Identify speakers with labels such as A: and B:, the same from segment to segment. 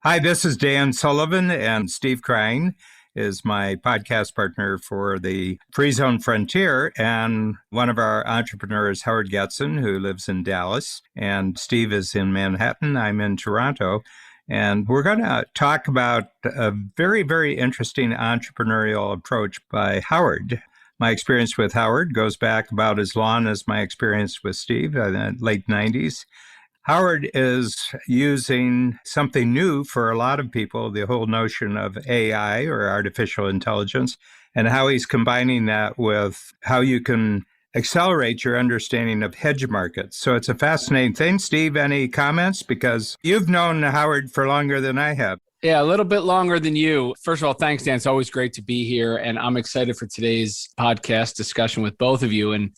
A: Hi, this is Dan Sullivan, and Steve Krein is my podcast partner for the Free Zone Frontier. And one of our entrepreneurs, Howard Getson, who lives in Dallas, and Steve is in Manhattan. I'm in Toronto. And we're going to talk about a very, very interesting entrepreneurial approach by Howard. My experience with Howard goes back about as long as my experience with Steve in the late 90s. Howard is using something new for a lot of people, the whole notion of AI or artificial intelligence, and how he's combining that with how you can accelerate your understanding of hedge markets. So it's a fascinating thing. Steve, any comments? Because you've known Howard for longer than I have.
B: Yeah, a little bit longer than you. First of all, thanks, Dan. It's always great to be here. And I'm excited for today's podcast discussion with both of you. And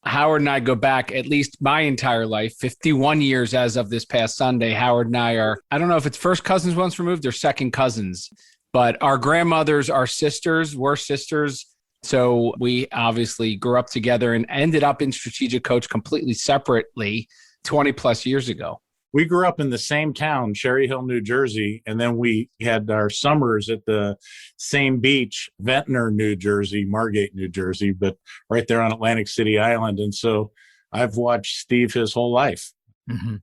B: Howard and I go back at least my entire life, 51 years as of this past Sunday. Howard and I are, I don't know if it's first cousins once removed or second cousins, but our grandmothers are sisters, were sisters. So we obviously grew up together and ended up in Strategic Coach completely separately 20 plus years ago.
C: We grew up in the same town, Cherry Hill, New Jersey, and then we had our summers at the same beach, Ventnor, New Jersey, Margate, New Jersey, but right there on Atlantic City Island. And so I've watched Steve his whole life.
A: Mm-hmm.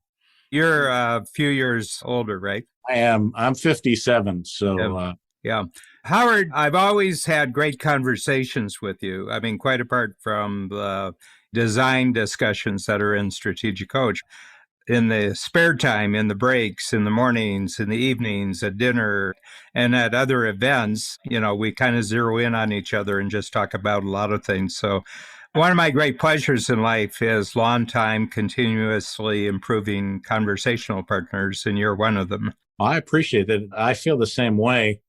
A: You're a few years older, right?
C: I am. I'm 57. So,
A: yeah. Howard, I've always had great conversations with you. I mean, quite apart from the design discussions that are in Strategic Coach. In the spare time, in the breaks, in the mornings, in the evenings, at dinner, and at other events, we kind of zero in on each other and just talk about a lot of things. So one of my great pleasures in life is long time, continuously improving conversational partners, and you're one of them.
C: I appreciate that. I feel the same way.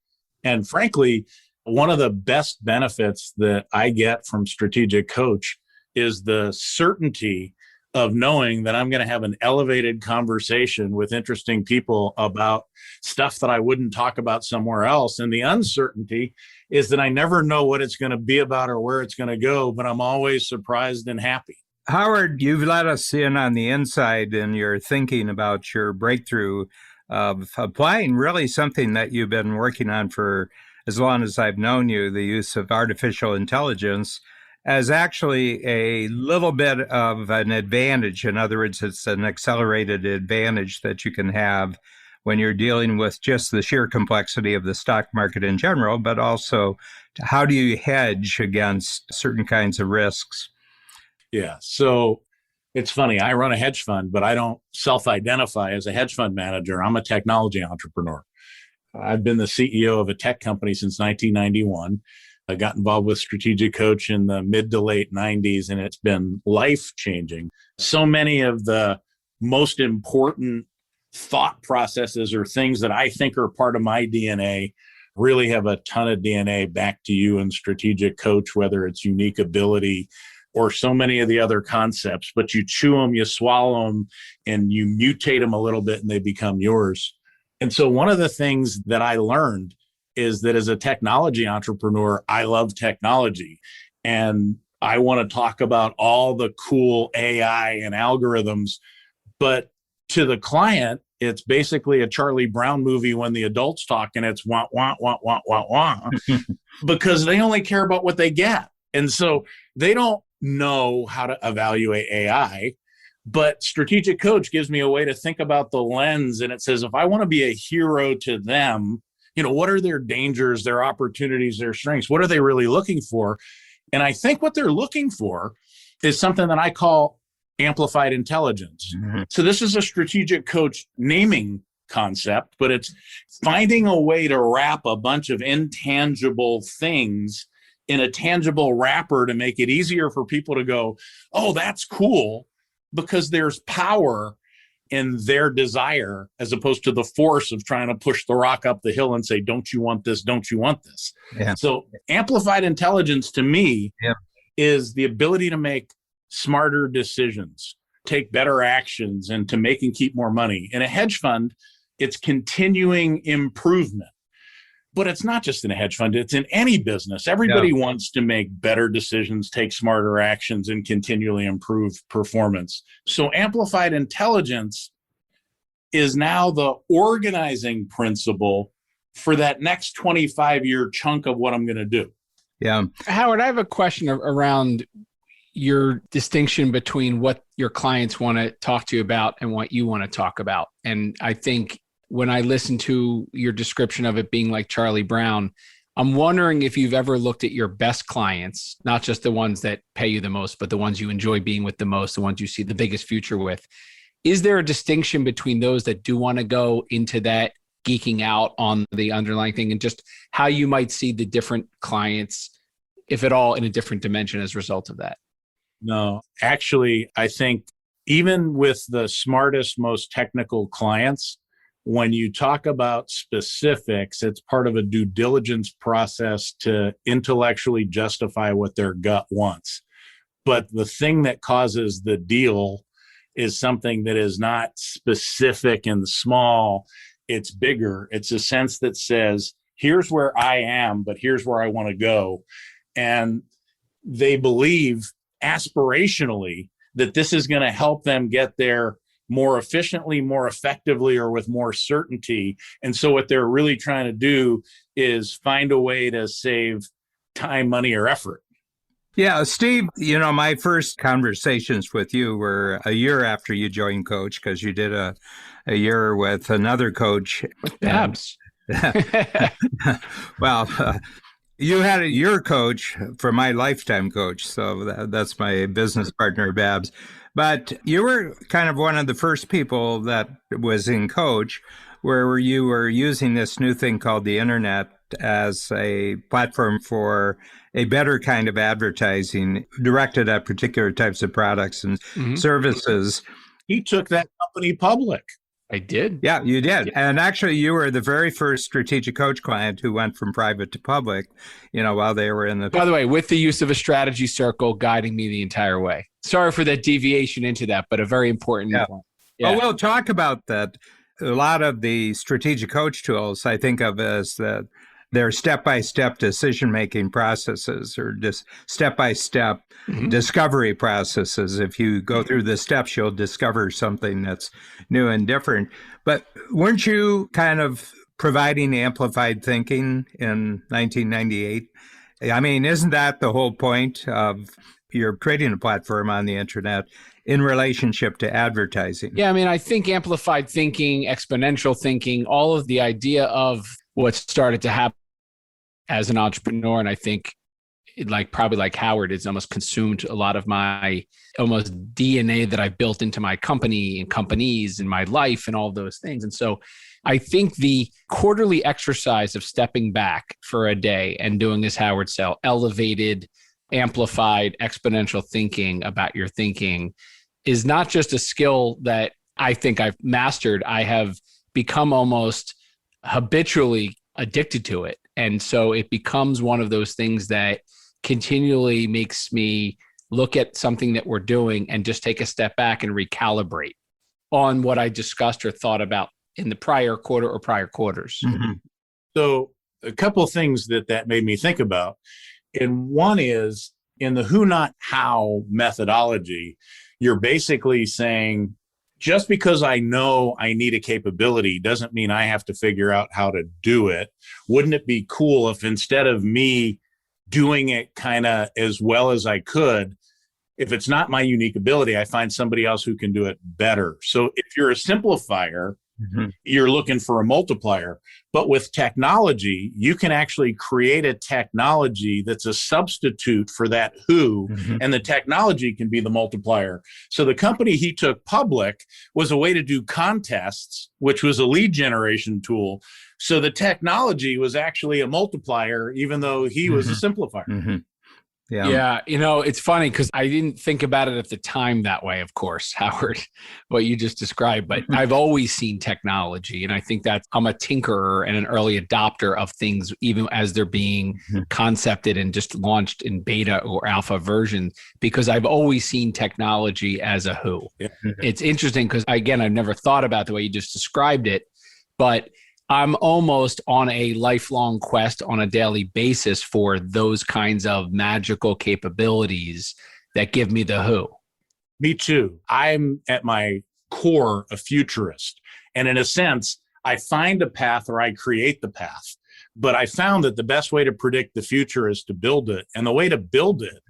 C: And frankly, one of the best benefits that I get from Strategic Coach is the certainty of knowing that I'm going to have an elevated conversation with interesting people about stuff that I wouldn't talk about somewhere else. And the uncertainty is that I never know what it's going to be about or where it's going to go, but I'm always surprised and happy.
A: Howard, you've let us in on the inside in your thinking about your breakthrough of applying really something that you've been working on for as long as I've known you, the use of artificial intelligence as actually a little bit of an advantage. In other words, it's an accelerated advantage that you can have when you're dealing with just the sheer complexity of the stock market in general, but also how do you hedge against certain kinds of risks?
C: Yeah, so it's funny. I run a hedge fund, but I don't self-identify as a hedge fund manager. I'm a technology entrepreneur. I've been the CEO of a tech company since 1991. I got involved with Strategic Coach in the mid to late 90s, and it's been life-changing. So many of the most important thought processes or things that I think are part of my DNA really have a ton of DNA back to you in Strategic Coach, whether it's unique ability or so many of the other concepts. But you chew them, you swallow them, and you mutate them a little bit, and they become yours. And so one of the things that I learned is that as a technology entrepreneur, I love technology. And I want to talk about all the cool AI and algorithms. But to the client, it's basically a Charlie Brown movie when the adults talk and it's wah, wah, wah, wah, wah, wah, because they only care about what they get. And so they don't know how to evaluate AI. But Strategic Coach gives me a way to think about the lens. And it says, if I want to be a hero to them, what are their dangers, their opportunities, their strengths? What are they really looking for? And I think what they're looking for is something that I call amplified intelligence. Mm-hmm. So this is a Strategic Coach naming concept, but it's finding a way to wrap a bunch of intangible things in a tangible wrapper to make it easier for people to go, oh, that's cool, because there's power in their desire as opposed to the force of trying to push the rock up the hill and say, don't you want this? Don't you want this? Yeah. So amplified intelligence to me is the ability to make smarter decisions, take better actions, and to make and keep more money. In a hedge fund, it's continuing improvement. But it's not just in a hedge fund, it's in any business. Everybody wants to make better decisions, take smarter actions, and continually improve performance. So amplified intelligence is now the organizing principle for that next 25-year chunk of what I'm going to do.
A: Yeah.
B: Howard, I have a question around your distinction between what your clients want to talk to you about and what you want to talk about. And I think when I listen to your description of it being like Charlie Brown, I'm wondering if you've ever looked at your best clients, not just the ones that pay you the most, but the ones you enjoy being with the most, the ones you see the biggest future with. Is there a distinction between those that do want to go into that geeking out on the underlying thing, and just how you might see the different clients, if at all, in a different dimension as a result of that?
C: No, actually, I think even with the smartest, most technical clients, when you talk about specifics, it's part of a due diligence process to intellectually justify what their gut wants. But the thing that causes the deal is something that is not specific and small. It's bigger. It's a sense that says, here's where I am, but here's where I want to go. And they believe aspirationally that this is going to help them get there more efficiently, more effectively, or with more certainty. And so what they're really trying to do is find a way to save time, money, or effort.
A: Yeah, Steve, my first conversations with you were a year after you joined Coach, because you did a year with another coach.
B: With Babs.
A: Well, you had your coach for my lifetime coach. So that's my business partner, Babs. But you were kind of one of the first people that was in Coach, where you were using this new thing called the internet as a platform for a better kind of advertising directed at particular types of products and services.
C: He took that company public.
B: I did.
A: Yeah, you did. And actually, you were the very first strategic coach client who went from private to public, while they were in the...
B: By the way, with the use of a strategy circle guiding me the entire way. Sorry for that deviation into that, but a very important one.
A: Yeah. Well, we'll talk about that. A lot of the strategic coach tools I think of as that they're step-by-step decision-making processes, or just step-by-step discovery processes. If you go through the steps, you'll discover something that's new and different. But weren't you kind of providing amplified thinking in 1998? I mean, isn't that the whole point of you're creating a platform on the internet in relationship to advertising?
B: Yeah, I mean, I think amplified thinking, exponential thinking, all of the idea of what started to happen as an entrepreneur, and I think probably like Howard, it's almost consumed a lot of my almost DNA that I built into my company and companies and my life and all those things. And so I think the quarterly exercise of stepping back for a day and doing this Howard Sell, elevated, amplified, exponential thinking about your thinking, is not just a skill that I think I've mastered. I have become almost habitually addicted to it. And so it becomes one of those things that continually makes me look at something that we're doing and just take a step back and recalibrate on what I discussed or thought about in the prior quarter or prior quarters.
C: Mm-hmm. So a couple of things that made me think about. And one is, in the who, not how methodology, you're basically saying, just because I know I need a capability doesn't mean I have to figure out how to do it. Wouldn't it be cool if instead of me doing it kind of as well as I could, if it's not my unique ability, I find somebody else who can do it better? So if you're a simplifier, you're looking for a multiplier. But with technology, you can actually create a technology that's a substitute for that who, and the technology can be the multiplier. So the company he took public was a way to do contests, which was a lead generation tool. So the technology was actually a multiplier, even though he was a simplifier.
B: Yeah. It's funny because I didn't think about it at the time that way, of course, Howard, what you just described, but I've always seen technology. And I think that I'm a tinkerer and an early adopter of things, even as they're being concepted and just launched in beta or alpha version, because I've always seen technology as a who. It's interesting because, again, I've never thought about the way you just described it, but I'm almost on a lifelong quest on a daily basis for those kinds of magical capabilities that give me the who.
C: Me too. I'm at my core a futurist. And in a sense, I find a path or I create the path. But I found that the best way to predict the future is to build it. And the way to build it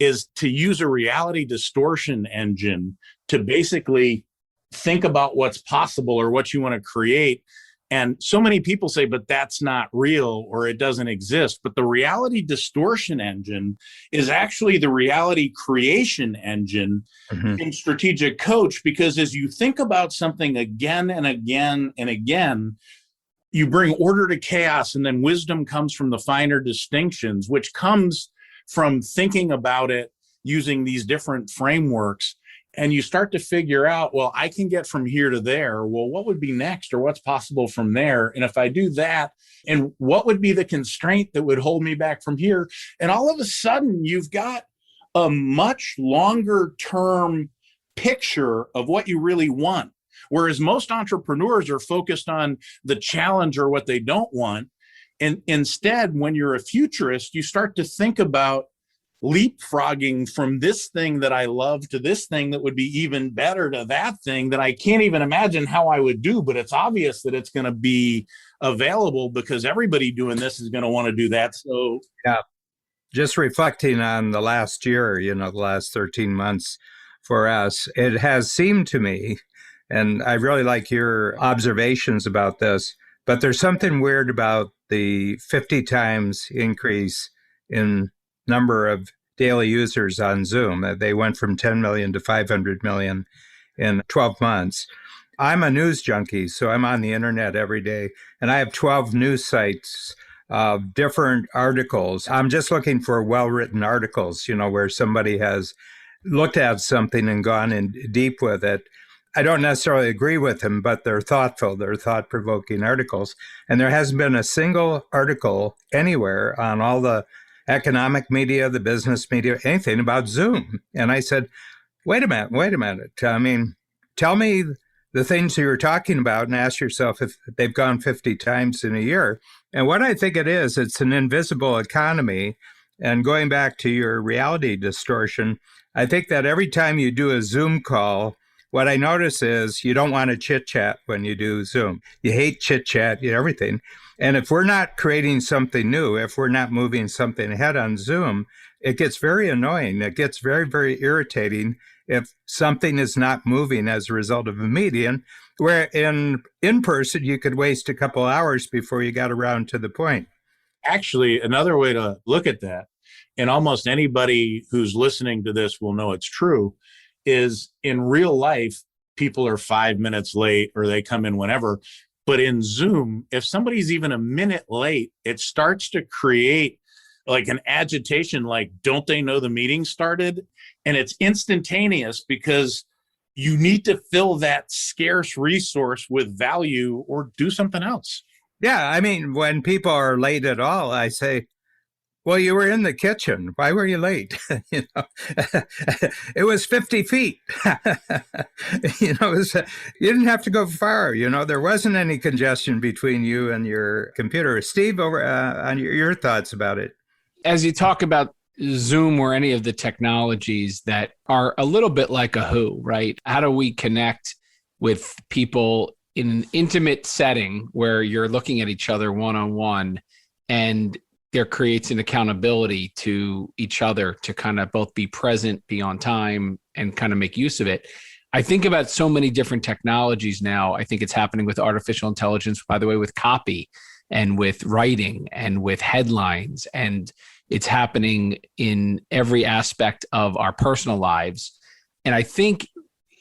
C: is to use a reality distortion engine to basically think about what's possible or what you want to create. And so many people say, but that's not real or it doesn't exist. But the reality distortion engine is actually the reality creation engine in Strategic Coach, because as you think about something again and again and again, you bring order to chaos, and then wisdom comes from the finer distinctions, which comes from thinking about it using these different frameworks. And you start to figure out, well, I can get from here to there. Well, what would be next, or what's possible from there? And if I do that, and what would be the constraint that would hold me back from here? And all of a sudden, you've got a much longer term picture of what you really want. Whereas most entrepreneurs are focused on the challenge or what they don't want. And instead, when you're a futurist, you start to think about leapfrogging from this thing that I love to this thing that would be even better to that thing that I can't even imagine how I would do. But it's obvious that it's going to be available because everybody doing this is going to want to do that. So,
A: yeah, just reflecting on the last year, the last 13 months for us, it has seemed to me, and I really like your observations about this, but there's something weird about the 50 times increase in number of daily users on Zoom. They went from 10 million to 500 million in 12 months. I'm a news junkie, so I'm on the internet every day, and I have 12 news sites of different articles. I'm just looking for well-written articles, where somebody has looked at something and gone in deep with it. I don't necessarily agree with them, but they're thoughtful, they're thought-provoking articles. And there hasn't been a single article anywhere on all the economic media, the business media, anything about Zoom. And I said, wait a minute. I mean, tell me the things you were talking about and ask yourself if they've gone 50 times in a year. And what I think it is, it's an invisible economy. And going back to your reality distortion, I think that every time you do a Zoom call, what I notice is you don't want to chit-chat when you do Zoom. You hate chit-chat, everything. And if we're not creating something new, if we're not moving something ahead on Zoom, it gets very annoying. It gets very, very irritating if something is not moving as a result of a meeting, where in person, you could waste a couple hours before you got around to the point.
C: Actually, another way to look at that, and almost anybody who's listening to this will know it's true, is in real life, people are 5 minutes late or they come in whenever. But in Zoom, if somebody's even a minute late, it starts to create like an agitation, like, don't they know the meeting started? And it's instantaneous because you need to fill that scarce resource with value or do something else.
A: Yeah, I mean, when people are late at all, I say, well, you were in the kitchen. Why were you late? It was 50 feet. You didn't have to go far. There wasn't any congestion between you and your computer. Steve, over on your thoughts about it.
B: As you talk about Zoom or any of the technologies that are a little bit like a who, right? How do we connect with people in an intimate setting where you're looking at each other one-on-one, and there creates an accountability to each other to kind of both be present, be on time, and kind of make use of it. I think about so many different technologies now. I think it's happening with artificial intelligence, by the way, with copy and with writing and with headlines. And it's happening in every aspect of our personal lives. And I think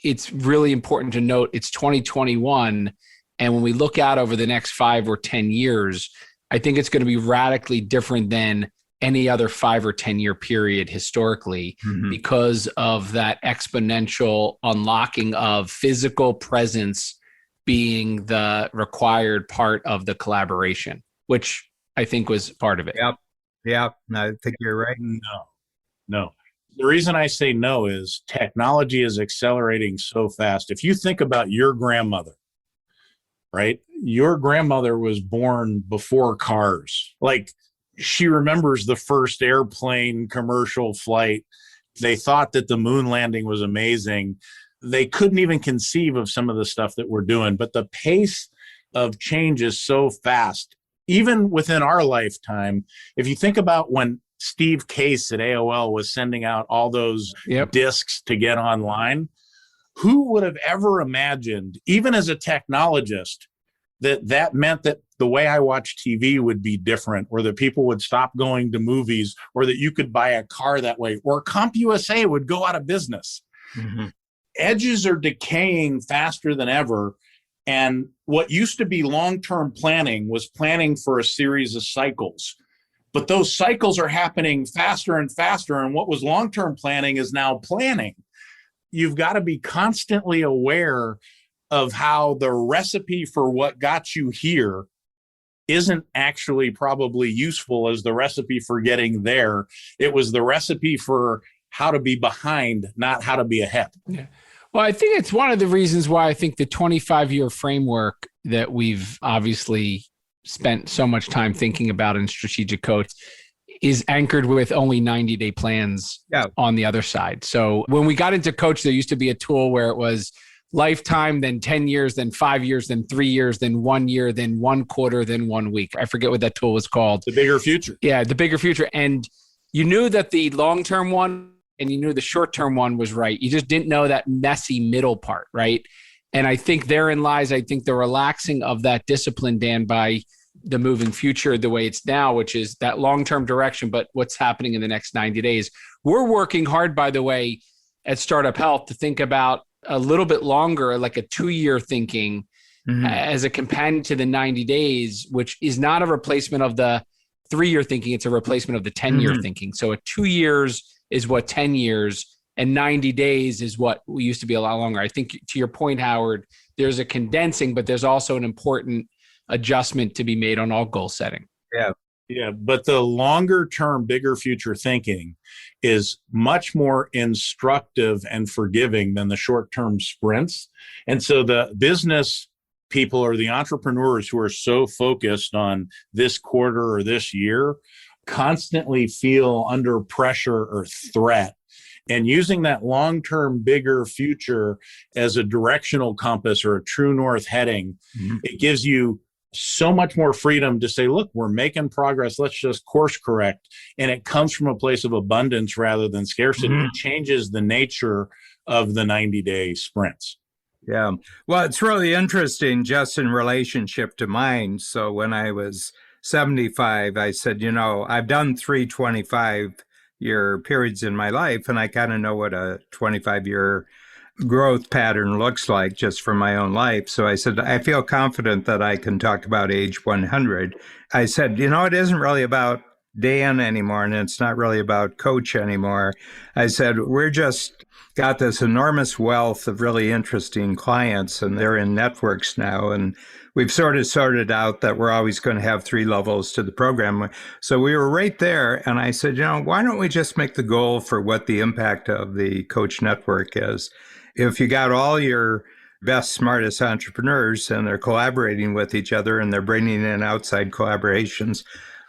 B: it's really important to note it's 2021. And when we look out over the next 5 or 10 years, I think it's going to be radically different than any other 5 or 10 year period historically, because of that exponential unlocking of physical presence being the required part of the collaboration, which I think was part of it.
A: Yeah, I think you're right.
C: No. The reason I say no is technology is accelerating so fast. If you think about your grandmother, right? Your grandmother was born before cars. Like, she remembers the first airplane commercial flight. They thought that the moon landing was amazing. they couldn't even conceive of some of the stuff that we're doing. But the pace of change is so fast, even within our lifetime. If you think about when Steve Case at AOL was sending out all those discs to get online, who would have ever imagined, even as a technologist, that meant that the way I watch TV would be different, or that people would stop going to movies, or that you could buy a car that way, or CompUSA would go out of business. Mm-hmm. Edges are decaying faster than ever. And what used to be long-term planning was planning for a series of cycles. But those cycles are happening faster and faster. And what was long-term planning is now planning. You've got to be constantly aware of how the recipe for what got you here isn't actually probably useful as the recipe for getting there. It was the recipe for how to be behind, not how to be ahead.
B: Yeah. Well, I think it's one of the reasons why I think the 25-year framework that we've obviously spent so much time thinking about in Strategic Coach is anchored with only 90-day plans on the other side. So when we got into Coach, there used to be a tool where it was lifetime, then 10 years, then 5 years, then 3 years, then 1 year, then 1 quarter, then 1 week. I forget what that tool was called.
C: The bigger future.
B: Yeah, the bigger future. And you knew that the long-term one and you knew the short-term one was right. You just didn't know that messy middle part, right? And I think therein lies, I think, the relaxing of that discipline, Dan, by the moving future the way it's now, which is that long-term direction, but what's happening in the next 90 days. We're working hard, by the way, at Startup Health to think about a little bit longer, like a 2-year thinking as a companion to the 90 days, which is not a replacement of the 3-year thinking. It's a replacement of the 10-year thinking. So 2 years is what 10 years and 90 days is what we used to be a lot longer. I think to your point, Howard, there's a condensing, but there's also an important adjustment to be made on all goal setting.
C: Yeah. But the longer term, bigger future thinking is much more instructive and forgiving than the short term sprints. And so the business people or the entrepreneurs who are so focused on this quarter or this year constantly feel under pressure or threat. And using that long-term, bigger future as a directional compass or a true north heading, it gives you so much more freedom to say, look, we're making progress. Let's just course correct. And it comes from a place of abundance rather than scarcity. It changes the nature of the 90-day sprints.
A: Yeah. Well, it's really interesting just in relationship to mine. So when I was 75, I said, I've done 3 25-year periods in my life, and I kind of know what a 25-year growth pattern looks like just from my own life. So I said, I feel confident that I can talk about age 100. I said, it isn't really about Dan anymore, and it's not really about Coach anymore. I said, we're just got this enormous wealth of really interesting clients, and they're in networks now. And we've sort of sorted out that we're always going to have 3 levels to the program. So we were right there. And I said, why don't we just make the goal for what the impact of the Coach Network is? If you got all your best, smartest entrepreneurs and they're collaborating with each other and they're bringing in outside collaborations,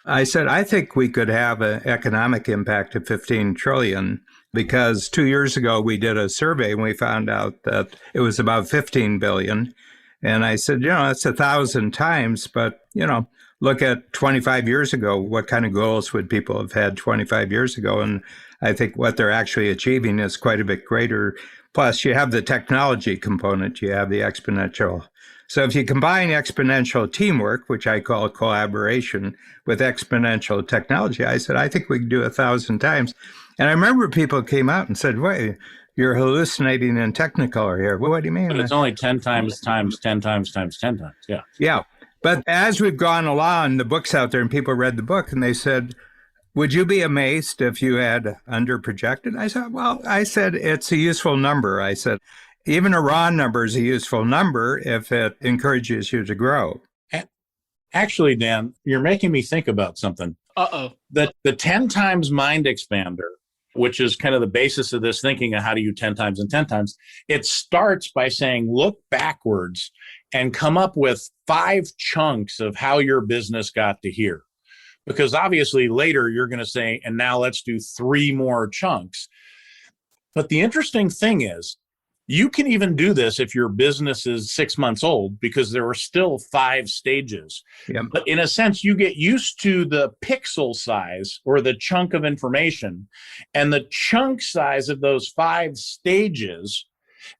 A: I said, I think we could have an economic impact of 15 trillion, because 2 years ago we did a survey and we found out that it was about 15 billion. And I said, that's 1,000 times, but, look at 25 years ago, what kind of goals would people have had 25 years ago? And I think what they're actually achieving is quite a bit greater. Plus, you have the technology component, you have the exponential. So if you combine exponential teamwork, which I call collaboration, with exponential technology, I said, I think we can do 1,000 times. And I remember people came out and said, wait, you're hallucinating in Technicolor here. Well, what do you mean?
C: But it's only 10 times times 10 times times 10 times. Yeah.
A: Yeah. But as we've gone along, the book's out there and people read the book and they said, would you be amazed if you had underprojected? I said, it's a useful number. I said, even a raw number is a useful number if it encourages you to grow.
C: Actually, Dan, you're making me think about something. The 10 times mind expander, which is kind of the basis of this thinking of how do you 10 times and 10 times, it starts by saying, look backwards and come up with 5 chunks of how your business got to here. Because obviously later you're going to say, and now let's do 3 more chunks. But the interesting thing is, You can even do this if your business is 6 months old, because there are still 5 stages.
A: Yep.
C: But in a sense, you get used to the pixel size or the chunk of information, and the chunk size of those 5 stages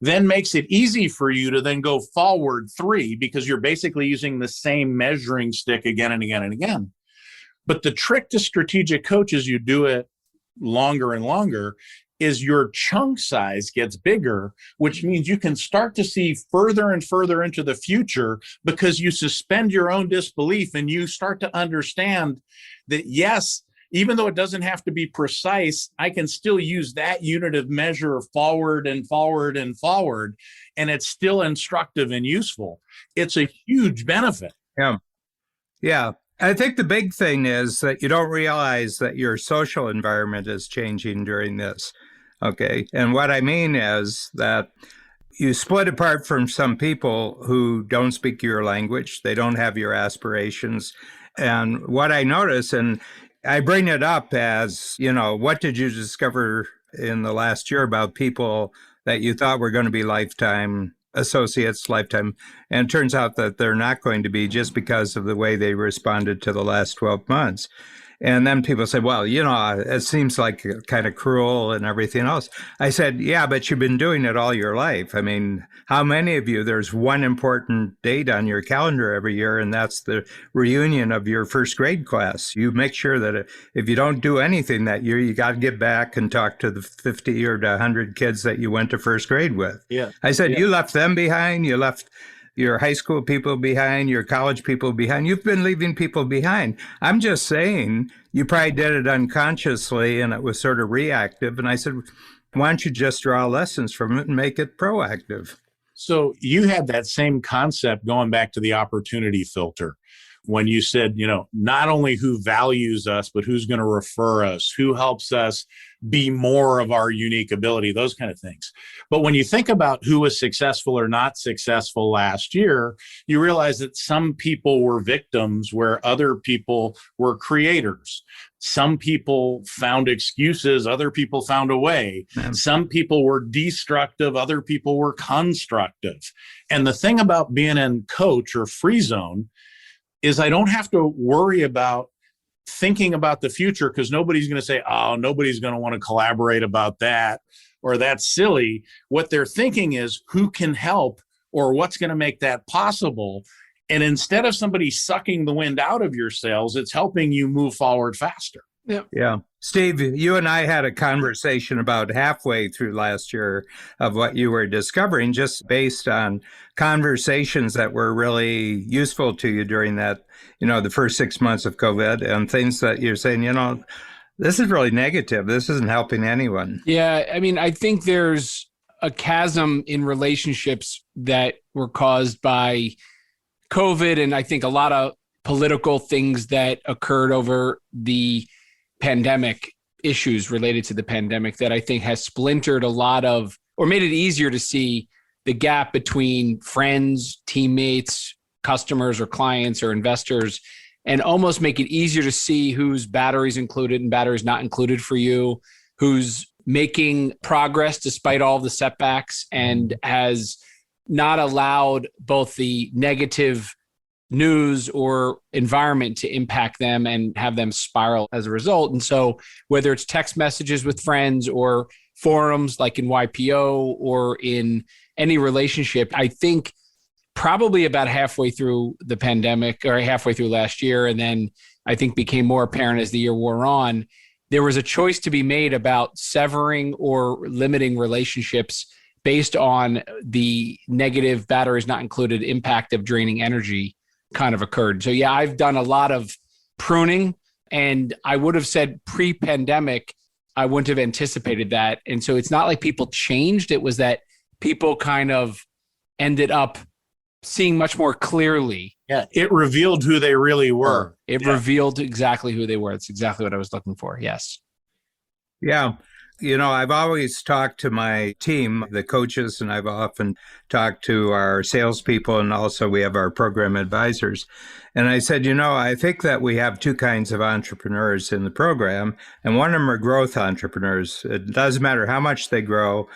C: then makes it easy for you to then go forward 3, because you're basically using the same measuring stick again and again and again. But the trick to strategic coach is you do it longer and longer, is your chunk size gets bigger, which means you can start to see further and further into the future, because you suspend your own disbelief and you start to understand that, yes, even though it doesn't have to be precise, I can still use that unit of measure forward and forward and forward, and it's still instructive and useful. It's a huge benefit.
A: Yeah. Yeah. I think the big thing is that you don't realize that your social environment is changing during this. Okay. And what I mean is that you split apart from some people who don't speak your language. They don't have your aspirations. And what I notice, and I bring it up as, what did you discover in the last year about people that you thought were going to be lifetime associates, lifetime, and it turns out that they're not going to be, just because of the way they responded to the last 12 months. And then people say, well, it seems like kind of cruel and everything else. I said, yeah, but you've been doing it all your life. I mean, how many of you, there's one important date on your calendar every year, and that's the reunion of your first grade class. You make sure that if you don't do anything that year, you got to get back and talk to the 50 or 100 kids that you went to first grade with.
C: Yeah.
A: I said, You left them behind. You left your high school people behind, your college people behind. You've been leaving people behind. I'm just saying, you probably did it unconsciously and it was sort of reactive. And I said, why don't you just draw lessons from it and make it proactive?
C: So you had that same concept going back to the opportunity filter, when you said, not only who values us, but who's going to refer us, who helps us be more of our unique ability, those kind of things. But when you think about who was successful or not successful last year, you realize that some people were victims where other people were creators. Some people found excuses, other people found a way. Some people were destructive, other people were constructive. And the thing about being in coach or free zone is I don't have to worry about thinking about the future, because nobody's going to say, oh, nobody's going to want to collaborate about that, or that's silly. What they're thinking is who can help, or what's going to make that possible. And instead of somebody sucking the wind out of your sails, it's helping you move forward faster.
A: Yeah. Steve, you and I had a conversation about halfway through last year of what you were discovering, just based on conversations that were really useful to you during that, the first 6 months of COVID, and things that you're saying, this is really negative. This isn't helping anyone.
B: Yeah. I mean, I think there's a chasm in relationships that were caused by COVID. And I think a lot of political things that occurred over the pandemic, issues related to the pandemic, that I think has splintered a lot of, or made it easier to see the gap between friends, teammates, customers or clients or investors, and almost make it easier to see whose batteries included and batteries not included for you, who's making progress despite all the setbacks, and has not allowed both the negative news or environment to impact them and have them spiral as a result. And so whether it's text messages with friends or forums like in YPO or in any relationship, I think probably about halfway through the pandemic, or halfway through last year, and then I think became more apparent as the year wore on, there was a choice to be made about severing or limiting relationships based on the negative, batteries not included, impact of draining energy kind of occurred. So yeah, I've done a lot of pruning, and I would have said pre-pandemic, I wouldn't have anticipated that. And so it's not like people changed. It was that people kind of ended up seeing much more clearly.
C: Yeah, it revealed who they really were.
B: It revealed exactly who they were. That's exactly what I was looking for. Yes.
A: Yeah. I've always talked to my team, the coaches, and I've often talked to our salespeople, and also we have our program advisors. And I said, I think that we have two kinds of entrepreneurs in the program, and one of them are growth entrepreneurs. It doesn't matter how much they grow.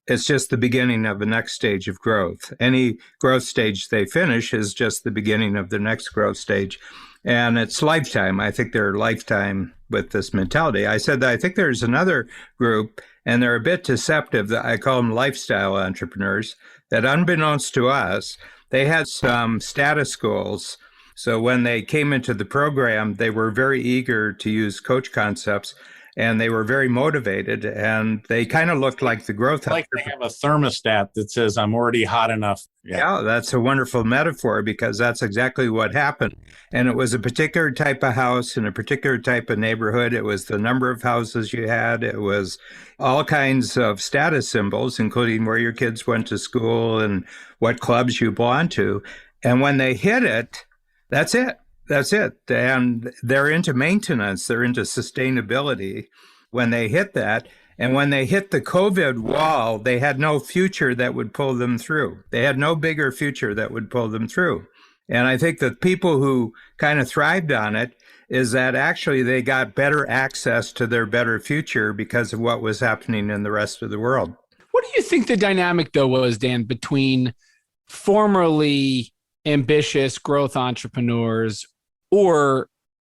A: it's just the beginning of the next stage of growth. Any growth stage they finish is just the beginning of the next growth stage. And it's lifetime. I think they're lifetime with this mentality. I said that I think there's another group, and they're a bit deceptive, that I call them lifestyle entrepreneurs, that unbeknownst to us, they had some status goals. So when they came into the program, they were very eager to use coach concepts, and they were very motivated, and they kind of looked like the growth.
C: Like they have a thermostat that says, I'm already hot enough.
A: Yeah, that's a wonderful metaphor, because that's exactly what happened. And it was a particular type of house in a particular type of neighborhood. It was the number of houses you had. It was all kinds of status symbols, including where your kids went to school and what clubs you belonged to. And when they hit it, that's it. That's it. And they're into maintenance. They're into sustainability when they hit that. And when they hit the COVID wall, they had no future that would pull them through. They had no bigger future that would pull them through. And I think that people who kind of thrived on it is that actually they got better access to their better future because of what was happening in the rest of the world.
B: What do you think the dynamic, though, was, Dan, between formerly ambitious growth entrepreneurs or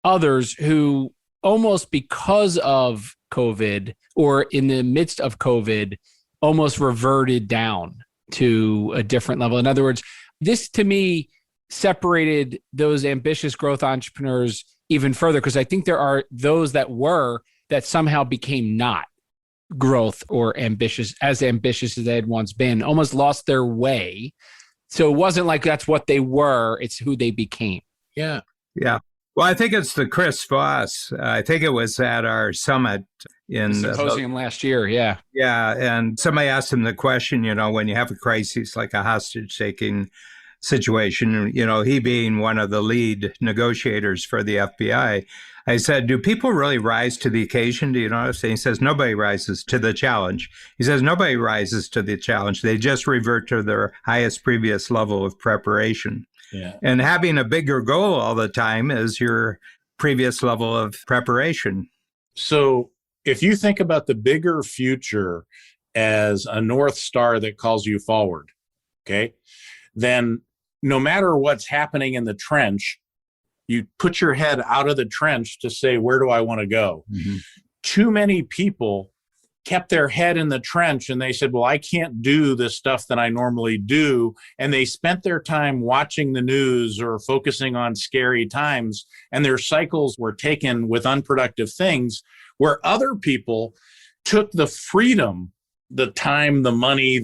B: others who almost because of COVID or in the midst of COVID almost reverted down to a different level? In other words, this to me separated those ambitious growth entrepreneurs even further, because I think there are those that somehow became not growth or ambitious as they had once been, almost lost their way. So it wasn't like that's what they were, it's who they became.
C: Yeah.
A: Yeah. Well, I think it's the Chris Voss. I think it was at our summit in
B: the symposium last year. Yeah.
A: Yeah. And somebody asked him the question, when you have a crisis like a hostage taking situation, he being one of the lead negotiators for the FBI, I said, do people really rise to the occasion? Do you notice? And he says, nobody rises to the challenge. He says, nobody rises to the challenge. They just revert to their highest previous level of preparation.
C: Yeah.
A: And having a bigger goal all the time is your previous level of preparation.
C: So if you think about the bigger future as a North Star that calls you forward, okay, then no matter what's happening in the trench, you put your head out of the trench to say, where do I want to go? Mm-hmm. Too many people kept their head in the trench and they said, well, I can't do the stuff that I normally do. And they spent their time watching the news or focusing on scary times, and their cycles were taken with unproductive things, where other people took the freedom, the time, the money,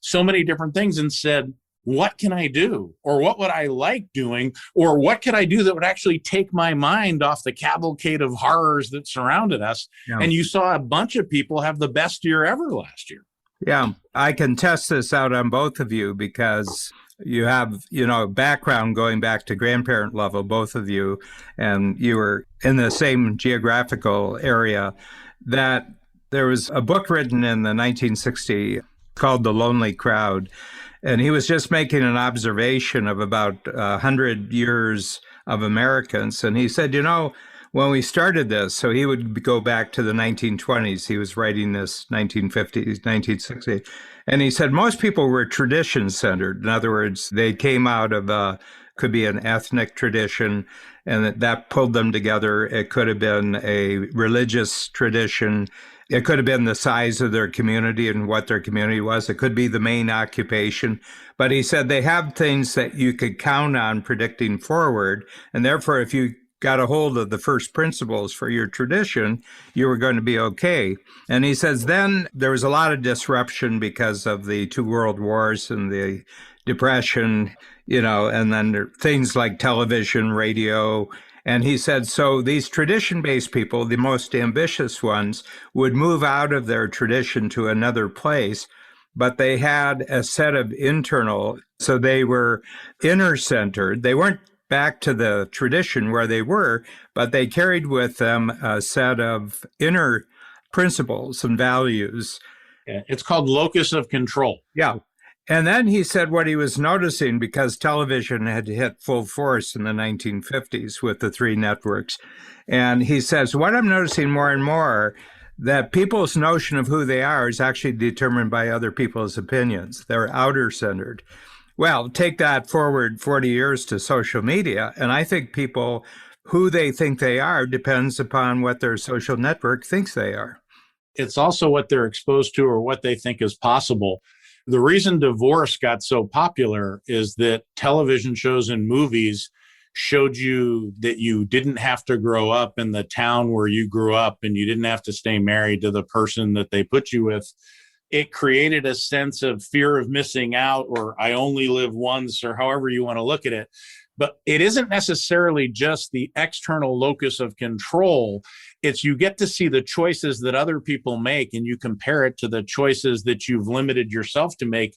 C: so many different things, and said, what can I do? Or what would I like doing? Or what could I do that would actually take my mind off the cavalcade of horrors that surrounded us? Yeah. And you saw a bunch of people have the best year ever last year.
A: Yeah, I can test this out on both of you because you have, background going back to grandparent level, both of you, and you were in the same geographical area. That there was a book written in the 1960s called The Lonely Crowd. And he was just making an observation of about 100 years of Americans. And he said, when we started this, so he would go back to the 1920s. He was writing this 1950s, 1960s. And he said most people were tradition-centered. In other words, they came out of could be an ethnic tradition, and that pulled them together. It could have been a religious tradition. It could have been the size of their community and what their community was. It could be the main occupation. But he said they have things that you could count on predicting forward. And therefore, if you got a hold of the first principles for your tradition, you were going to be okay. And he says then there was a lot of disruption because of the two world wars and the Depression, and then things like television, radio. And he said, so these tradition-based people, the most ambitious ones, would move out of their tradition to another place, but they had a set of internal, so they were inner-centered. They weren't back to the tradition where they were, but they carried with them a set of inner principles and values.
C: Yeah, it's called locus of control.
A: Yeah. And then he said what he was noticing, because television had hit full force in the 1950s with the three networks. And he says, what I'm noticing more and more, that people's notion of who they are is actually determined by other people's opinions. They're outer centered. Well, take that forward 40 years to social media, and I think people, who they think they are depends upon what their social network thinks they are.
C: It's also what they're exposed to or what they think is possible. The reason divorce got so popular is that television shows and movies showed you that you didn't have to grow up in the town where you grew up and you didn't have to stay married to the person that they put you with. It created a sense of fear of missing out, or I only live once, or however you want to look at it. But it isn't necessarily just the external locus of control. It's you get to see the choices that other people make and you compare it to the choices that you've limited yourself to make.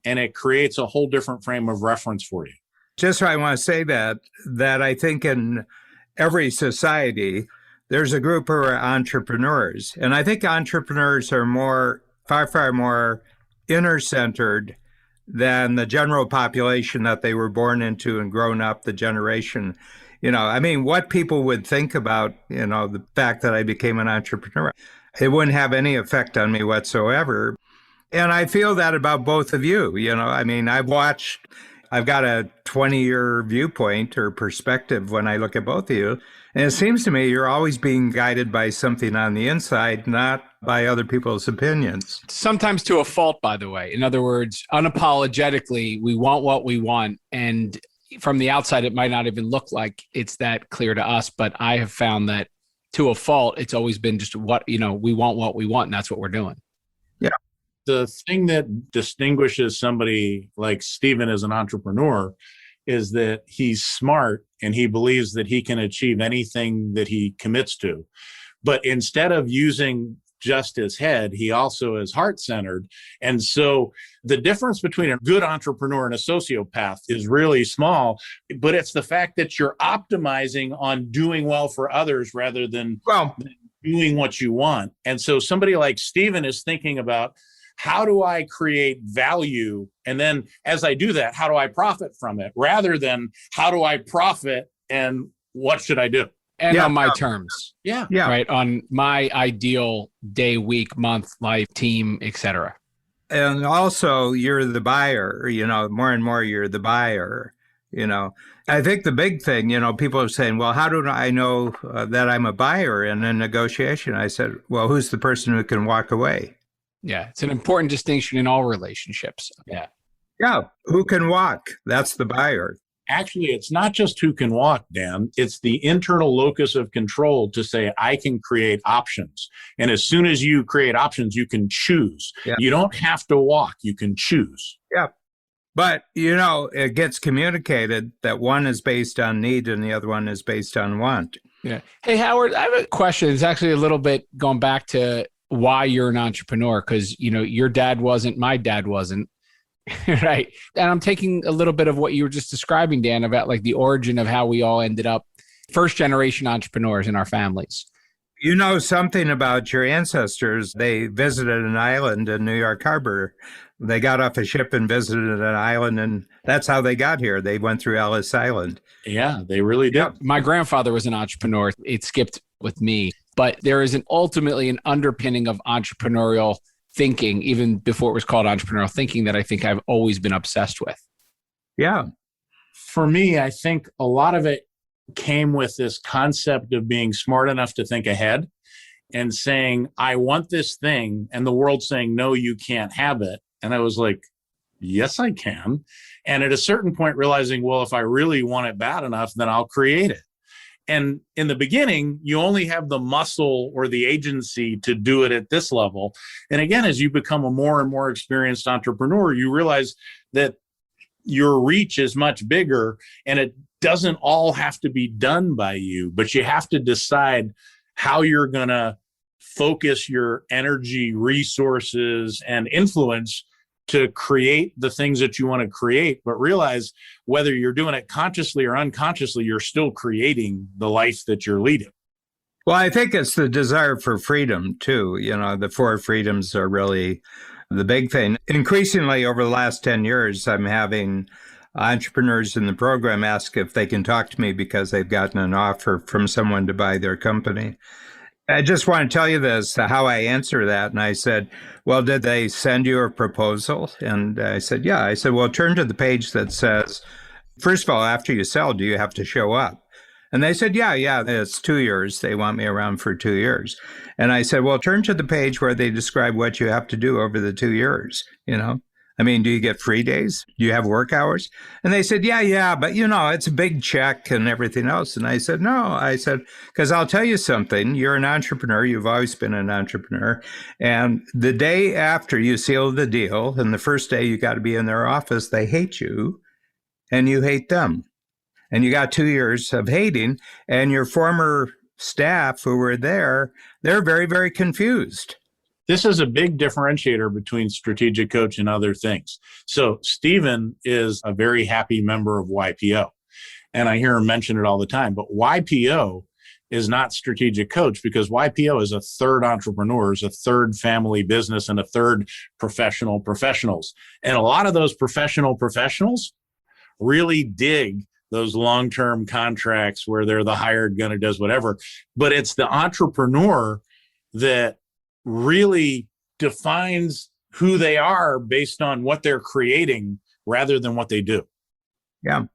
C: And it creates a whole different frame of reference for you.
A: Just so I want to say that I think in every society, there's a group who are entrepreneurs. And I think entrepreneurs are far more inner-centered than the general population that they were born into and grown up, the generation. What people would think about, the fact that I became an entrepreneur, it wouldn't have any effect on me whatsoever. And I feel that about both of you. I've got a 20-year viewpoint or perspective when I look at both of you. And it seems to me you're always being guided by something on the inside, not by other people's opinions.
B: Sometimes to a fault, by the way. In other words, unapologetically, we want what we want. And from the outside, it might not even look like it's that clear to us. But I have found that to a fault, it's always been just we want what we want, and that's what we're doing.
A: Yeah.
C: The thing that distinguishes somebody like Stephen as an entrepreneur is that he's smart and he believes that he can achieve anything that he commits to. But instead of using just his head, he also is heart-centered. And so the difference between a good entrepreneur and a sociopath is really small, but it's the fact that you're optimizing on doing well for others rather than doing what you want. And so somebody like Stephen is thinking about, how do I create value? And then as I do that, how do I profit from it? Rather than how do I profit and what should I do?
B: And on my terms.
C: Yeah.
B: Right. On my ideal day, week, month, life, team, etc.
A: And also you're the buyer, more and more you're the buyer, I think the big thing, people are saying, well, how do I know that I'm a buyer in a negotiation? I said, well, who's the person who can walk away?
B: Yeah, it's an important distinction in all relationships. Yeah.
A: Yeah, who can walk? That's the buyer.
C: Actually, it's not just who can walk, Dan. It's the internal locus of control to say, I can create options. And as soon as you create options, you can choose. Yeah. You don't have to walk. You can choose.
A: Yeah. But, it gets communicated that one is based on need and the other one is based on want.
B: Yeah. Hey, Howard, I have a question. It's actually a little bit going back to why you're an entrepreneur, because, your dad wasn't, my dad wasn't. Right. And I'm taking a little bit of what you were just describing, Dan, about like the origin of how we all ended up first generation entrepreneurs in our families.
A: You know something about your ancestors. They visited an island in New York Harbor. They got off a ship and visited an island, and that's how they got here. They went through Ellis Island.
C: Yeah, they really did.
B: Yep. My grandfather was an entrepreneur. It skipped with me. But there is ultimately an underpinning of entrepreneurial thinking, even before it was called entrepreneurial thinking, that I think I've always been obsessed with.
A: Yeah.
C: For me, I think a lot of it came with this concept of being smart enough to think ahead and saying, I want this thing, and the world saying, no, you can't have it. And I was like, yes, I can. And at a certain point, realizing, well, if I really want it bad enough, then I'll create it. And in the beginning, you only have the muscle or the agency to do it at this level. And again, as you become a more and more experienced entrepreneur, you realize that your reach is much bigger, and it doesn't all have to be done by you, but you have to decide how you're going to focus your energy, resources, and influence to create the things that you want to create, but realize whether you're doing it consciously or unconsciously, you're still creating the life that you're leading.
A: Well, I think it's the desire for freedom, too. The four freedoms are really the big thing. Increasingly, over the last 10 years, I'm having entrepreneurs in the program ask if they can talk to me because they've gotten an offer from someone to buy their company. I just want to tell you this, how I answer that. And I said, well, did they send you a proposal? And I said, yeah. I said, well, turn to the page that says, first of all, after you sell, do you have to show up? And they said, yeah, it's 2 years. They want me around for 2 years. And I said, well, turn to the page where they describe what you have to do over the 2 years, I mean, do you get free days? Do you have work hours? And they said, yeah, but it's a big check and everything else. And I said, no, because I'll tell you something. You're an entrepreneur. You've always been an entrepreneur. And the day after you seal the deal, and the first day you got to be in their office, they hate you and you hate them. And you got 2 years of hating, and your former staff who were there, they're very, very confused.
C: This is a big differentiator between strategic coach and other things. So Stephen is a very happy member of YPO, and I hear him mention it all the time. But YPO is not strategic coach because YPO is a third entrepreneurs, a third family business, and a third professionals. And a lot of those professionals really dig those long-term contracts where they're the hired gun who does whatever. But it's the entrepreneur that really defines who they are based on what they're creating rather than what they do.
A: Yeah.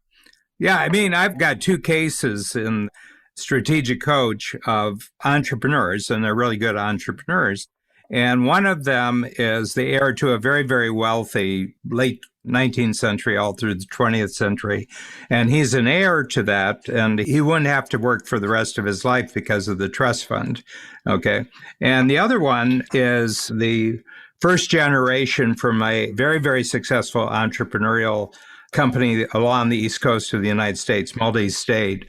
A: I mean, I've got 2 cases in strategic coach of entrepreneurs, and they're really good entrepreneurs. And one of them is the heir to a very, very wealthy late 19th century, all through the 20th century. And he's an heir to that, and he wouldn't have to work for the rest of his life because of the trust fund. Okay. And the other one is the first generation from a very, very successful entrepreneurial company along the East Coast of the United States, multi-state.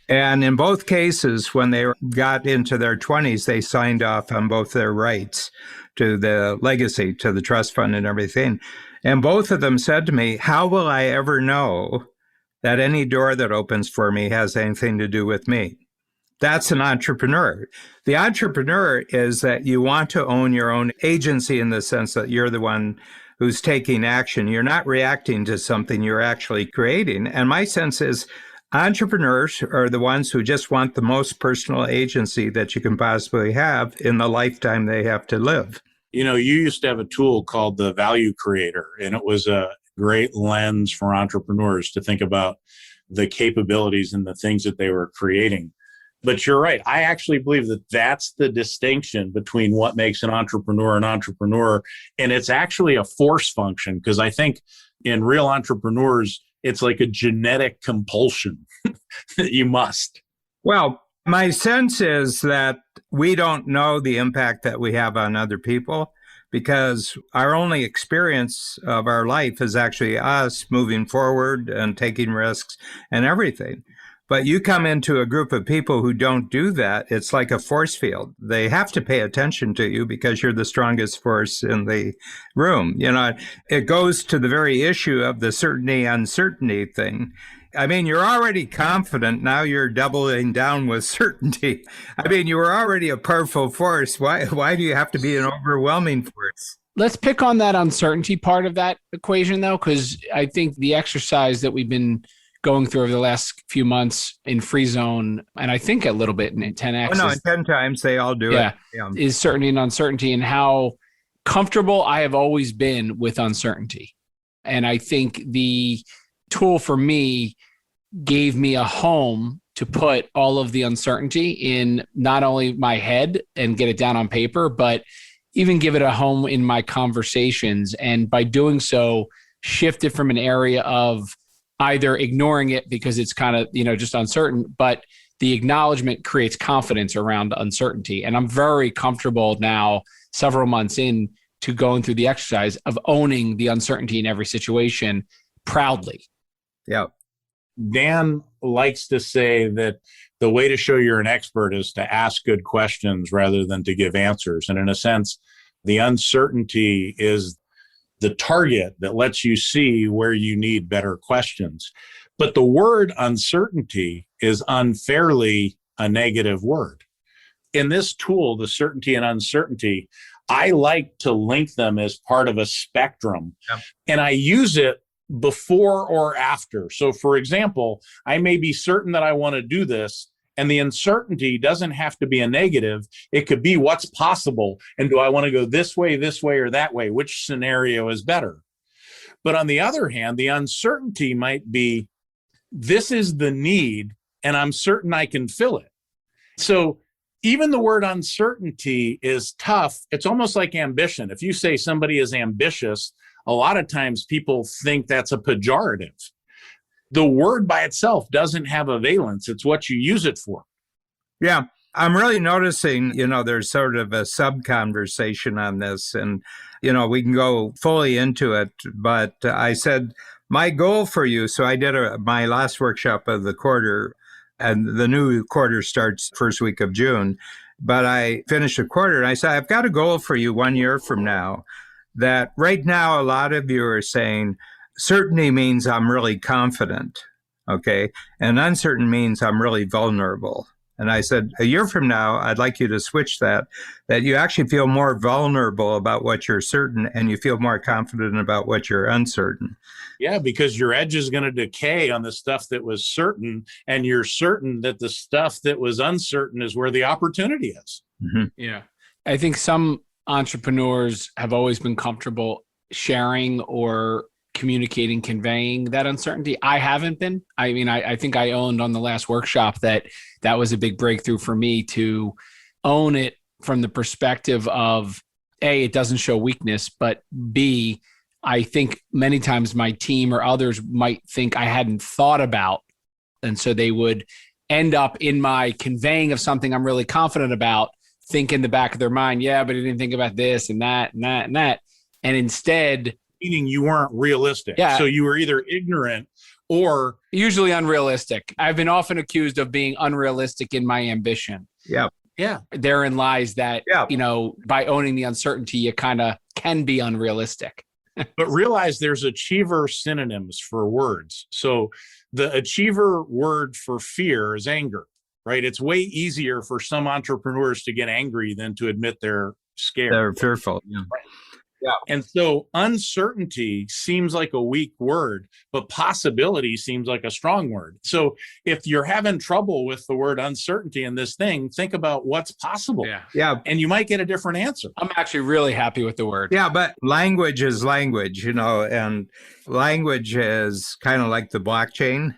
A: And in both cases, when they got into their 20s, they signed off on both their rights to the legacy, to the trust fund and everything. And both of them said to me, how will I ever know that any door that opens for me has anything to do with me? That's an entrepreneur. The entrepreneur is that you want to own your own agency in the sense that you're the one who's taking action. You're not reacting to something, you're actually creating. And my sense is entrepreneurs are the ones who just want the most personal agency that you can possibly have in the lifetime they have to live.
C: You used to have a tool called the Value Creator, and it was a great lens for entrepreneurs to think about the capabilities and the things that they were creating. But you're right. I actually believe that that's the distinction between what makes an entrepreneur an entrepreneur. And it's actually a force function, because I think in real entrepreneurs, it's like a genetic compulsion that you must.
A: Well, my sense is that we don't know the impact that we have on other people because our only experience of our life is actually us moving forward and taking risks and everything. But you come into a group of people who don't do that, it's like a force field. They have to pay attention to you because you're the strongest force in the room. It goes to the very issue of the certainty-uncertainty thing. I mean, you're already confident. Now you're doubling down with certainty. I mean, you were already a powerful force. Why do you have to be an overwhelming force?
B: Let's pick on that uncertainty part of that equation, though, because I think the exercise that we've been going through over the last few months in Free Zone, and I think a little bit in 10X.
A: Oh, no, 10 times they all do it.
B: Yeah, is certainty and uncertainty, and how comfortable I have always been with uncertainty. And I think the tool for me gave me a home to put all of the uncertainty in not only my head and get it down on paper, but even give it a home in my conversations. And by doing so, shift it from an area of either ignoring it because it's kind of, just uncertain, but the acknowledgement creates confidence around uncertainty. And I'm very comfortable now, several months in, to going through the exercise of owning the uncertainty in every situation proudly.
A: Yeah.
C: Dan likes to say that the way to show you're an expert is to ask good questions rather than to give answers. And in a sense, the uncertainty is the target that lets you see where you need better questions. But the word uncertainty is unfairly a negative word. In this tool, the certainty and uncertainty, I like to link them as part of a spectrum. Yep. And I use it before or after. So for example, I may be certain that I want to do this, And the uncertainty doesn't have to be a negative. It could be what's possible. And do I want to go this way, or that way? Which scenario is better? But on the other hand, the uncertainty might be, this is the need, and I'm certain I can fill it. So even the word uncertainty is tough. It's almost like ambition. If you say somebody is ambitious, a lot of times people think that's a pejorative. The word by itself doesn't have a valence. It's what you use it for.
A: Yeah. I'm really noticing, there's sort of a sub-conversation on this, and, we can go fully into it. But I said, my goal for you, so I did my last workshop of the quarter, and the new quarter starts first week of June. But I finished a quarter, and I said, I've got a goal for you 1 year from now, that right now a lot of you are saying, certainty means I'm really confident, okay? And uncertain means I'm really vulnerable. And I said, a year from now, I'd like you to switch that you actually feel more vulnerable about what you're certain and you feel more confident about what you're uncertain.
C: Yeah, because your edge is going to decay on the stuff that was certain, and you're certain that the stuff that was uncertain is where the opportunity is.
B: Mm-hmm. Yeah. I think some entrepreneurs have always been comfortable sharing or communicating, conveying that uncertainty. I haven't been. I mean, I think I owned on the last workshop that was a big breakthrough for me to own it from the perspective of A, it doesn't show weakness, but B, I think many times my team or others might think I hadn't thought about. And so they would end up in my conveying of something I'm really confident about, think in the back of their mind, yeah, but I didn't think about this and that and that and that. And instead,
C: meaning you weren't realistic.
B: Yeah.
C: So you were either ignorant or
B: usually unrealistic. I've been often accused of being unrealistic in my ambition.
A: Yeah.
C: Yeah.
B: Therein lies that, by owning the uncertainty, you kind of can be unrealistic.
C: But realize there's achiever synonyms for words. So the achiever word for fear is anger, right? It's way easier for some entrepreneurs to get angry than to admit they're scared.
A: They're fearful. Yeah.
C: Right. Yeah. And so uncertainty seems like a weak word, but possibility seems like a strong word. So if you're having trouble with the word uncertainty in this thing, think about what's possible.
A: Yeah.
C: And you might get a different answer.
B: I'm actually really happy with the word.
A: Yeah, but language is language, and language is kind of like the blockchain,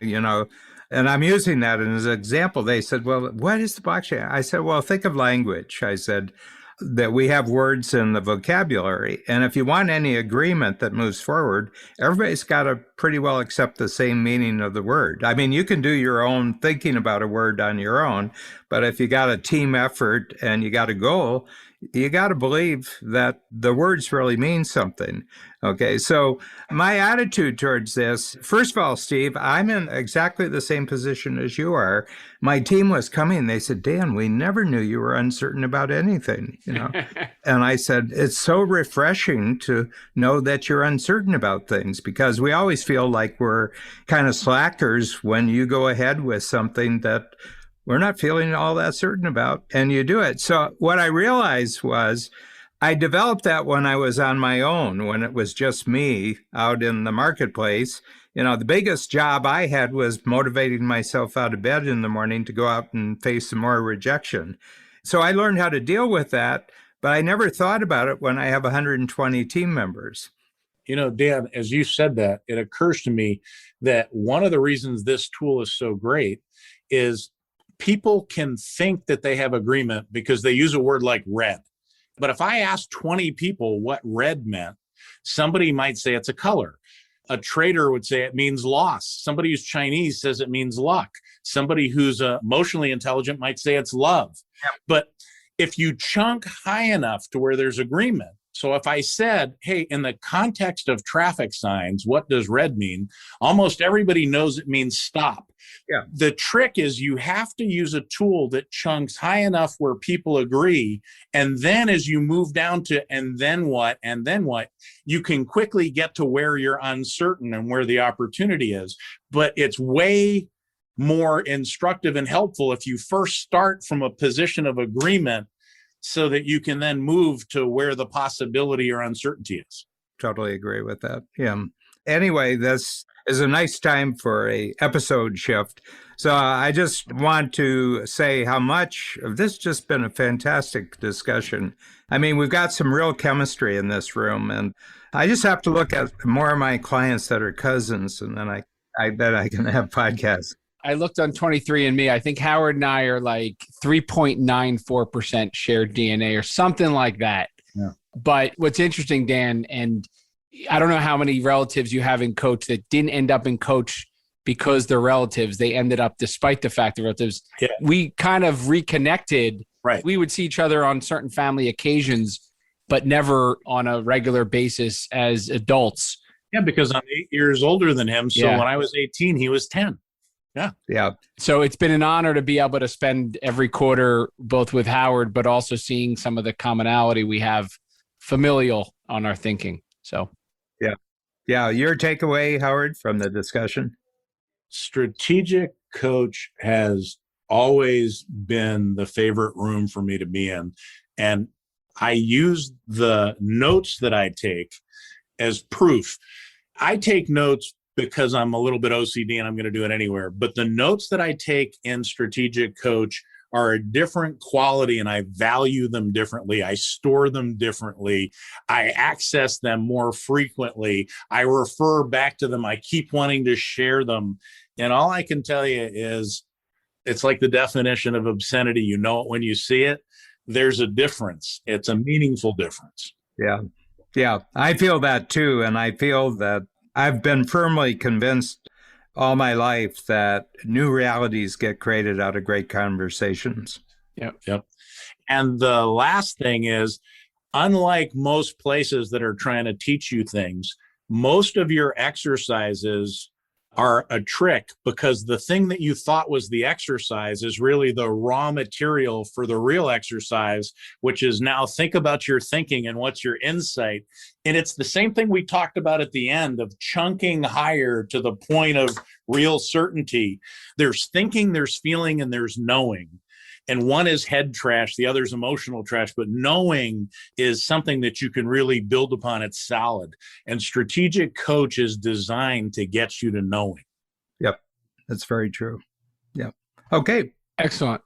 A: and I'm using that as an example. They said, well, what is the blockchain? I said, well, think of language. I said, that we have words in the vocabulary. And if you want any agreement that moves forward, everybody's got to pretty well accept the same meaning of the word. I mean, you can do your own thinking about a word on your own, but if you got a team effort and you got a goal, you got to believe that the words really mean something. Okay, so my attitude towards this, first of all, Steve, I'm in exactly the same position as you are. My team was coming, they said, Dan, we never knew you were uncertain about anything, And I said, it's so refreshing to know that you're uncertain about things, because we always feel like we're kind of slackers when you go ahead with something that we're not feeling all that certain about, and you do it. So what I realized was I developed that when I was on my own, when it was just me out in the marketplace. The biggest job I had was motivating myself out of bed in the morning to go out and face some more rejection. So I learned how to deal with that, but I never thought about it when I have 120 team members.
C: Dan, as you said that, it occurs to me that one of the reasons this tool is so great is people can think that they have agreement because they use a word like red. But if I ask 20 people what red meant, somebody might say it's a color. A trader would say it means loss. Somebody who's Chinese says it means luck. Somebody who's emotionally intelligent might say it's love. Yeah. But if you chunk high enough to where there's agreement, so if I said, hey, in the context of traffic signs, what does red mean? Almost everybody knows it means stop. Yeah. The trick is you have to use a tool that chunks high enough where people agree. And then as you move down to, and then what, you can quickly get to where you're uncertain and where the opportunity is. But it's way more instructive and helpful if you first start from a position of agreement, so that you can then move to where the possibility or uncertainty is.
A: Totally agree with that. Yeah. Anyway, this is a nice time for a episode shift. So I just want to say how much of this just been a fantastic discussion. I mean, we've got some real chemistry in this room, and I just have to look at more of my clients that are cousins, and then I bet I can have podcasts.
B: I looked on 23andMe. I think Howard and I are like 3.94% shared DNA or something like that.
C: Yeah.
B: But what's interesting, Dan, and I don't know how many relatives you have in coach that didn't end up in coach because they're relatives. They ended up, despite the fact they're relatives.
C: Yeah.
B: We kind of reconnected.
C: Right.
B: We would see each other on certain family occasions, but never on a regular basis as adults.
C: Yeah, because I'm 8 years older than him. So
B: Yeah.
C: when I was 18, he was 10.
A: Yeah.
B: So it's been an honor to be able to spend every quarter both with Howard, but also seeing some of the commonality we have familial on our thinking. So,
A: Yeah. Your takeaway, Howard, from the discussion?
C: Strategic coach has always been the favorite room for me to be in. And I use the notes that I take as proof. I take notes because I'm a little bit OCD and I'm going to do it anywhere. But the notes that I take in Strategic Coach are a different quality, and I value them differently. I store them differently. I access them more frequently. I refer back to them. I keep wanting to share them. And all I can tell you is it's like the definition of obscenity. You know it when you see it. There's a difference. It's a meaningful difference.
A: Yeah. Yeah. I feel that too. And I feel that I've been firmly convinced all my life that new realities get created out of great conversations.
C: Yep. And the last thing is, unlike most places that are trying to teach you things, most of your exercises are a trick, because the thing that you thought was the exercise is really the raw material for the real exercise, which is now think about your thinking and what's your insight. And it's the same thing we talked about at the end of chunking higher to the point of real certainty. There's thinking, there's feeling, and there's knowing. And one is head trash, the other is emotional trash, but knowing is something that you can really build upon. It's solid. And Strategic Coach is designed to get you to knowing.
A: Yep. That's very true. Yep. Okay.
B: excellent.